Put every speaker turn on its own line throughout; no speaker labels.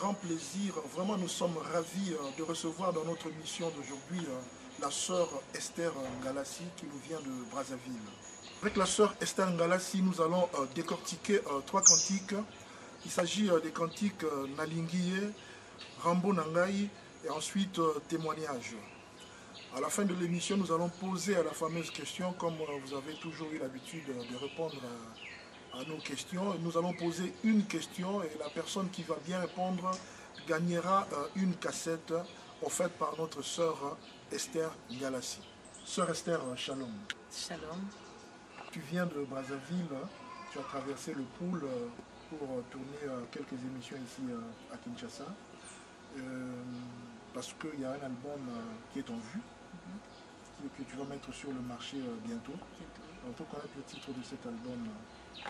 grand plaisir, vraiment nous sommes ravis de recevoir dans notre mission d'aujourd'hui la sœur Esther Ngalassi qui nous vient de Brazzaville. Avec la sœur Esther Ngalassi, nous allons décortiquer 3 cantiques. Il s'agit des cantiques Nalingiye, Rambo Nangai et ensuite témoignage. À la fin de l'émission, nous allons poser à la fameuse question, comme vous avez toujours eu l'habitude de répondre à nos questions. Nous allons poser une question et la personne qui va bien répondre gagnera une cassette offerte par notre sœur Esther Ngalassi. Sœur Esther, shalom.
Shalom.
Tu viens de Brazzaville, tu as traversé le pool pour tourner quelques émissions ici à Kinshasa. Parce qu'il y a un album qui est en vue, que tu vas mettre sur le marché bientôt. On peut connaître le titre de cet album.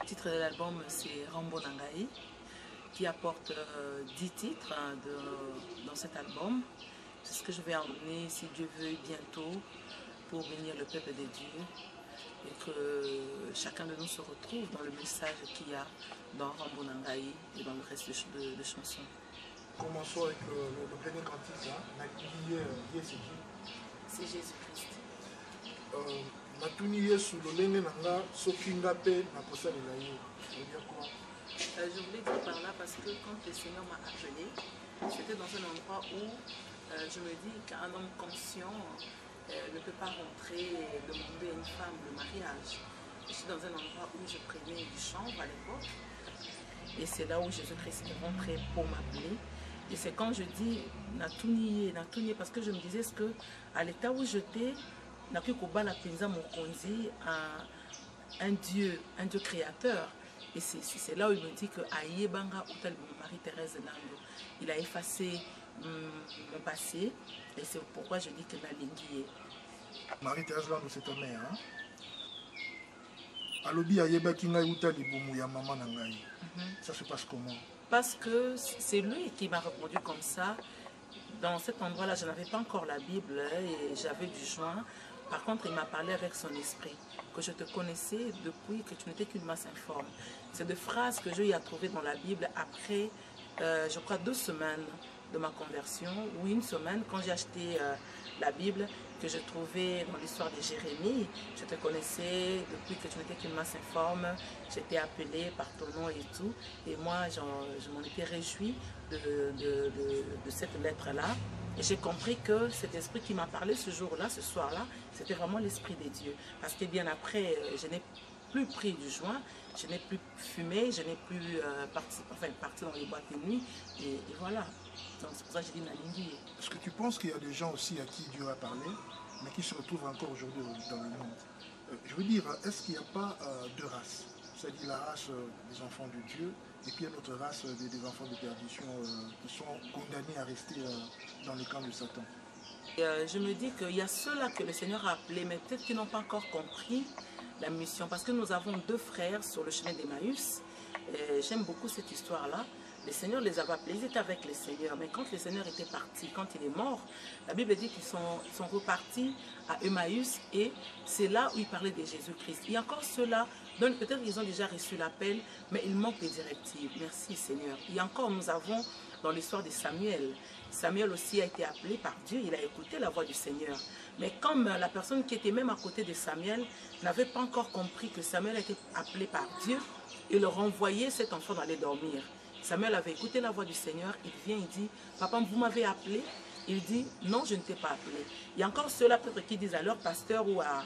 Le titre de l'album, c'est Rambo Nangai, qui apporte 10 titres dans cet album. C'est ce que je vais emmener, si Dieu veut, bientôt, pour bénir le peuple de Dieu. Et que chacun de nous se retrouve dans le message qu'il y a dans Rambo Nangai et dans le reste de chansons.
Commençons avec le premier cantique, Nalingiye, c'est qui?
C'est Jésus-Christ.
Natuni Yesu lolenge nanga sokinga pe na kosalela ye. Ça veut dire quoi?
Je voulais dire par là parce que quand le Seigneur m'a appelé, c'était dans un endroit où je me dis qu'un homme conscient ne peut pas rentrer et demander à une femme le mariage. Je suis dans un endroit où je prenais du chanvre à l'époque et c'est là où Jésus-Christ est rentré pour m'appeler. Et c'est quand je dis Natuniye, Natuniye, parce que je me disais que à l'état où j'étais, un Dieu créateur. Et c'est là où il me dit que Marie-Thérèse Lando, il a effacé mon passé. Et c'est pourquoi je dis que Nalingiye.
Marie-Thérèse Lando, c'est ta mère. Hein? Alobi ayeba kinga uta libumu ya maman nangai. Ça se passe comment?
Parce que c'est lui qui m'a répondu comme ça. Dans cet endroit-là, je n'avais pas encore la Bible et j'avais du joint. Par contre, il m'a parlé avec son esprit, que je te connaissais depuis que tu n'étais qu'une masse informe. C'est des phrases que j'ai trouvées dans la Bible après, je crois, 2 semaines de ma conversion, ou 1 semaine, quand j'ai acheté la Bible, que je trouvais dans l'histoire de Jérémie. Je te connaissais depuis que tu n'étais qu'une masse informe, j'étais appelée par ton nom et tout. Et moi, je m'en étais réjouie de cette lettre-là. Et j'ai compris que cet esprit qui m'a parlé ce jour-là, ce soir-là, c'était vraiment l'esprit de Dieu. Parce que bien après, je n'ai plus pris du joint, je n'ai plus fumé, je n'ai plus parti dans les boîtes de nuit. Et voilà. Donc c'est pour ça que j'ai dit Nalingiye.
Est-ce que tu penses qu'il y a des gens aussi à qui Dieu a parlé, mais qui se retrouvent encore aujourd'hui dans le monde? Je veux dire, est-ce qu'il n'y a pas 2 races? C'est-à-dire la race des enfants de Dieu, et puis il y a notre race des enfants de perdition qui sont condamnés à rester dans le camp de Satan.
Je me dis qu'il y a ceux-là que le Seigneur a appelés, mais peut-être qu'ils n'ont pas encore compris la mission. Parce que nous avons 2 frères sur le chemin d'Emmaüs. J'aime beaucoup cette histoire-là. Le Seigneur les avait appelés, ils étaient avec le Seigneur. Mais quand le Seigneur était parti, quand il est mort, la Bible dit qu'ils sont repartis à Emmaüs et c'est là où il parlait de Jésus-Christ. Il y a encore ceux-là, peut-être qu'ils ont déjà reçu l'appel, mais il manque des directives. Merci Seigneur. Il y a encore, nous avons dans l'histoire de Samuel. Samuel aussi a été appelé par Dieu, il a écouté la voix du Seigneur. Mais comme la personne qui était même à côté de Samuel n'avait pas encore compris que Samuel a été appelé par Dieu, il renvoyait cet enfant d'aller dormir. Samuel avait écouté la voix du Seigneur, il vient, il dit, papa, vous m'avez appelé? Il dit, non, je ne t'ai pas appelé. Il y a encore ceux-là peut-être qui disent à leur pasteur ou à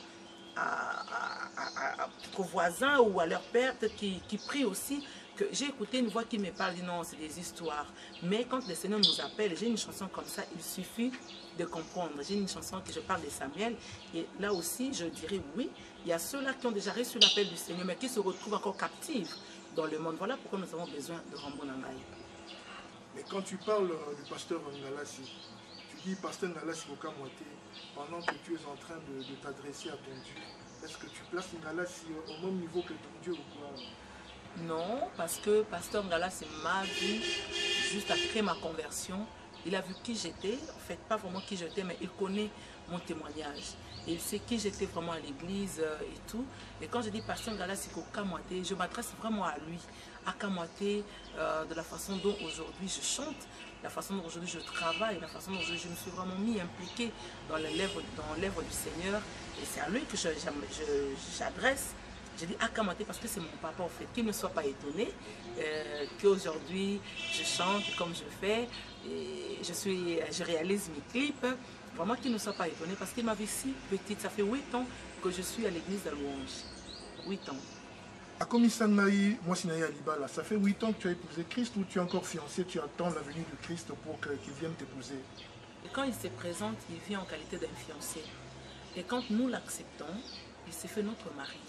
voisins ou à leur père, peut-être qui prient aussi, que j'ai écouté une voix qui me parle, dit non, c'est des histoires. Mais quand le Seigneur nous appelle, j'ai une chanson comme ça, il suffit de comprendre. J'ai une chanson que je parle de Samuel, et là aussi, je dirais oui, il y a ceux-là qui ont déjà reçu l'appel du Seigneur, mais qui se retrouvent encore captifs dans le monde. Voilà pourquoi nous avons besoin de Rambo Nangai.
Mais quand tu parles du pasteur Ngalassi, tu dis pasteur Ngalassi Okamoité, pendant que tu es en train de t'adresser à ton Dieu, est-ce que tu places Ngalassi au même niveau que ton Dieu ou quoi?
Non, parce que pasteur Ngalassi m'a vu juste après ma conversion Il a vu qui j'étais, en fait, pas vraiment qui j'étais, mais il connaît mon témoignage. Et il sait qui j'étais vraiment à l'église et tout. Et quand je dis Pasteur Ngalassi Kamwate, je m'adresse vraiment à lui, à Kamwate, de la façon dont aujourd'hui je chante, la façon dont aujourd'hui je travaille, la façon dont je me suis vraiment mis impliqué dans l'œuvre du Seigneur. Et c'est à lui que j'adresse. Je dis Akamate parce que c'est mon papa en fait, qu'il ne soit pas étonné qu'aujourd'hui je chante comme je fais, et je réalise mes clips, vraiment qu'il ne soit pas étonné parce qu'il m'avait si petite, ça fait 8 ans que je suis à l'église de Louange, 8 ans.
Akomisangaï, moi Sinaï Alibala, ça fait 8 ans que tu as épousé Christ ou tu es encore fiancé, tu attends la venue de Christ pour qu'il vienne t'épouser?
Et quand il se présente, il vient en qualité d'un fiancé. Et quand nous l'acceptons, il s'est fait notre mari.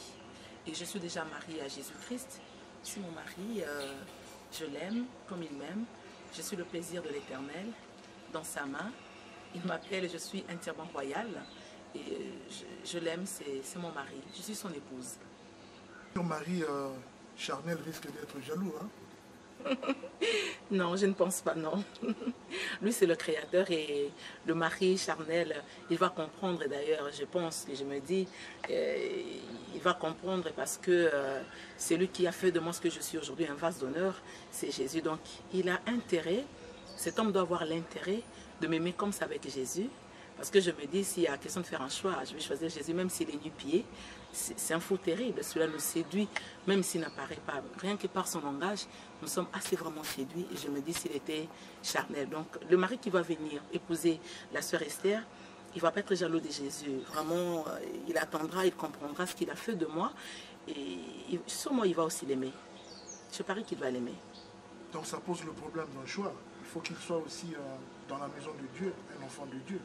Et je suis déjà mariée à Jésus-Christ. C'est mon mari, je l'aime comme il m'aime. Je suis le plaisir de l'Éternel dans sa main. Il m'appelle, je suis entièrement royale. Et je l'aime, c'est mon mari. Je suis son épouse.
Ton mari charnel risque d'être jaloux, hein?
Non, je ne pense pas, non. Lui, c'est le créateur et le mari charnel, il va comprendre d'ailleurs, je pense, et je me dis, il va comprendre parce que c'est lui qui a fait de moi ce que je suis aujourd'hui, un vase d'honneur, c'est Jésus. Donc, il a intérêt, cet homme doit avoir l'intérêt de m'aimer comme ça avec Jésus. Parce que je me dis, s'il y a question de faire un choix, je vais choisir Jésus, même s'il est nu-pied. C'est un fou terrible, celui-là nous séduit, même s'il n'apparaît pas. Rien que par son langage, nous sommes assez vraiment séduits. Et je me dis, s'il était charnel. Donc, le mari qui va venir épouser la sœur Esther, il ne va pas être jaloux de Jésus. Vraiment, il attendra, il comprendra ce qu'il a fait de moi. Et sûrement, il va aussi l'aimer. Je parie qu'il va l'aimer.
Donc, ça pose le problème d'un choix. Il faut qu'il soit aussi dans la maison de Dieu, un enfant de Dieu.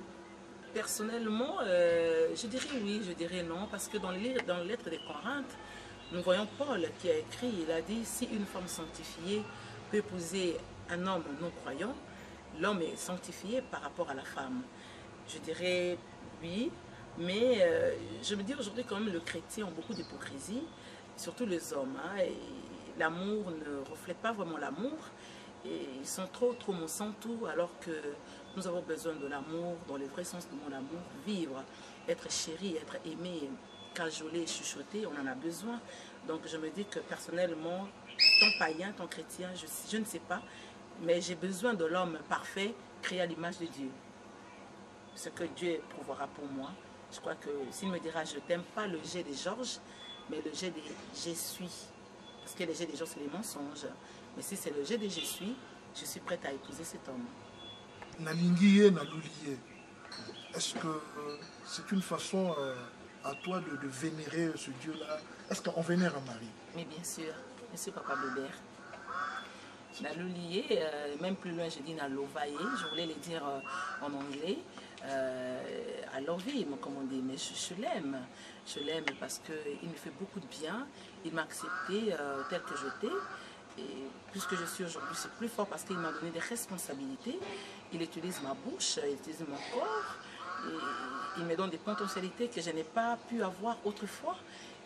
Personnellement, je dirais oui, je dirais non, parce que dans le lettre des Corinthes, nous voyons Paul qui a écrit, il a dit, si une femme sanctifiée peut épouser un homme non croyant, l'homme est sanctifié par rapport à la femme. Je dirais oui, mais je me dis aujourd'hui quand même, les chrétiens ont beaucoup d'hypocrisie, surtout les hommes. Hein, l'amour ne reflète pas vraiment l'amour. Et ils sont trop Monsanto, alors que nous avons besoin de l'amour, dans le vrai sens de mon amour, vivre, être chéri, être aimé, cajoler, chuchoter, on en a besoin. Donc je me dis que personnellement, tant païen, tant chrétien, je ne sais pas, mais j'ai besoin de l'homme parfait, créé à l'image de Dieu. Ce que Dieu prouvera pour moi. Je crois que s'il me dira je t'aime, pas le jet des Georges, mais le jet des je suis. Parce que les jets des gens, c'est les mensonges. Mais si c'est le jet de je suis prête à épouser cet homme.
Nalingiye, naluliye. Est-ce que c'est une façon à toi de vénérer ce Dieu-là? Est-ce qu'on vénère un mari?
Mais bien sûr, Papa Bébert. Naluliye, même plus loin, je dis nalovaye, je voulais le dire en anglais. À l'envie, comme on dit, mais je l'aime. Je l'aime parce qu'il me fait beaucoup de bien. Il m'a accepté tel que j'étais. Et plus que je suis aujourd'hui, c'est plus fort parce qu'il m'a donné des responsabilités. Il utilise ma bouche, il utilise mon corps. Et il me donne des potentialités que je n'ai pas pu avoir autrefois.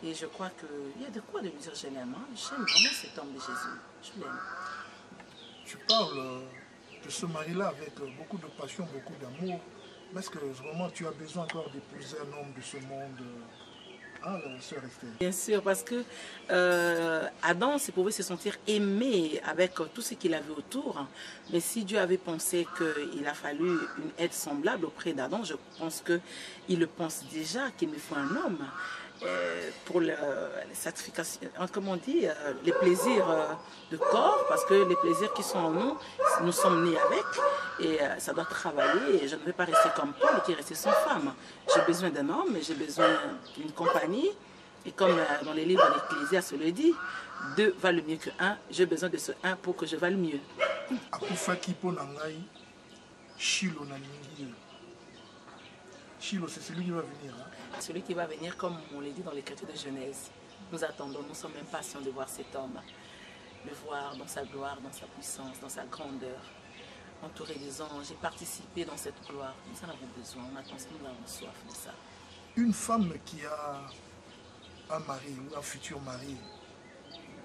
Et je crois qu'il y a de quoi de lui dire je l'aime. Hein. J'aime vraiment cet homme de Jésus. Je l'aime.
Tu parles de ce mari-là avec beaucoup de passion, beaucoup d'amour. Mais est-ce que vraiment tu as besoin encore d'épouser un homme de ce monde? Ah, la sœur Esther.
Bien sûr, parce que Adam pouvait se sentir aimé avec tout ce qu'il avait autour. Mais si Dieu avait pensé qu'il a fallu une aide semblable auprès d'Adam, je pense qu'il le pense déjà, qu'il me faut un homme pour la satisfaction, comment on dit, les plaisirs de corps, parce que les plaisirs qui sont en nous, nous sommes nés avec, et ça doit travailler, et je ne vais pas rester comme Paul qui est resté sans femme. J'ai besoin d'un homme, j'ai besoin d'une compagnie, et comme dans les livres de l'Ecclésiaste le dit, 2 valent mieux que 1, j'ai besoin de ce 1 pour que je vale mieux.
Chilo, c'est celui qui va venir. Hein?
Celui qui va venir, comme on l'a dit dans l'écriture de Genèse. Nous attendons, nous sommes impatients de voir cet homme, le voir dans sa gloire, dans sa puissance, dans sa grandeur, entouré des anges et participer dans cette gloire. Nous en avons besoin, on attend, nous avons soif de ça.
Une femme qui a un mari ou un futur mari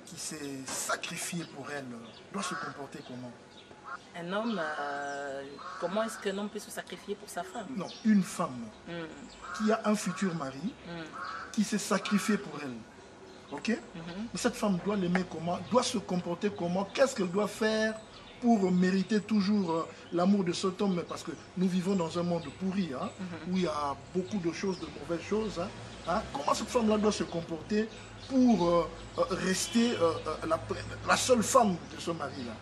qui s'est sacrifié pour elle doit se comporter comment?
Un homme, comment est-ce qu'un homme peut se sacrifier pour sa femme?
Non, une femme qui a un futur mari, qui s'est sacrifié pour elle. Ok? Mais cette femme doit l'aimer comment? Doit se comporter comment? Qu'est-ce qu'elle doit faire pour mériter toujours l'amour de cet homme? Parce que nous vivons dans un monde pourri, hein, où il y a beaucoup de choses, de mauvaises choses. Hein. Comment cette femme-là doit se comporter pour rester la seule femme de ce mari-là?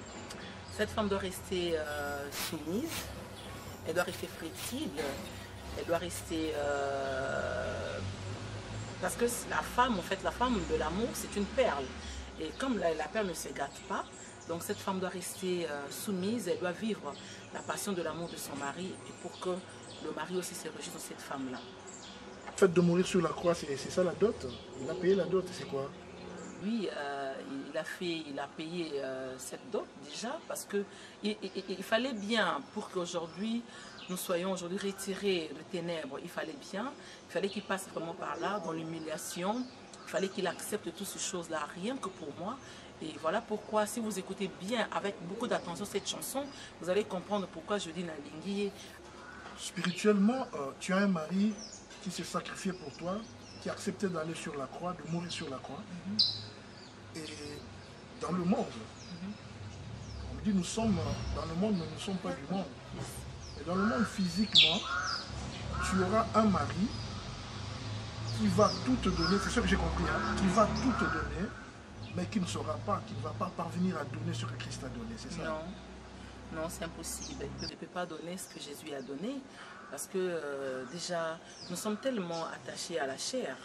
Cette femme doit rester soumise, elle doit rester flexible, elle doit rester... parce que la femme, en fait, la femme de l'amour, c'est une perle. Et comme la perle ne se gâte pas, donc cette femme doit rester soumise, elle doit vivre la passion de l'amour de son mari, et pour que le mari aussi se réjouisse de cette femme-là.
Le fait de mourir sur la croix, c'est ça la dot? Il a payé la dot, c'est quoi?
Oui, il a payé cette dot déjà, parce que il fallait bien, pour qu'aujourd'hui nous soyons aujourd'hui retirés de ténèbres, il fallait qu'il passe vraiment par là, dans l'humiliation, il fallait qu'il accepte toutes ces choses-là, rien que pour moi. Et voilà pourquoi, si vous écoutez bien, avec beaucoup d'attention cette chanson, vous allez comprendre pourquoi je dis Nalingi.
Spirituellement, tu as un mari qui s'est sacrifié pour toi, qui a accepté d'aller sur la croix, de mourir sur la croix. Et dans le monde, on dit nous sommes dans le monde, mais nous ne sommes pas du monde. Et dans le monde, physiquement, tu auras un mari qui va tout te donner, c'est ce que j'ai compris, hein, qui va tout te donner, mais qui ne saura pas, qui ne va pas parvenir à donner ce que Christ a donné, c'est ça?
Non, c'est impossible. Il ne peut pas donner ce que Jésus a donné, parce que déjà, nous sommes tellement attachés à la chair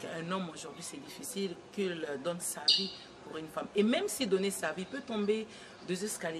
qu'un homme aujourd'hui, c'est difficile qu'il donne sa vie pour une femme. Et même s'il donnait sa vie, il peut tomber 2 escaliers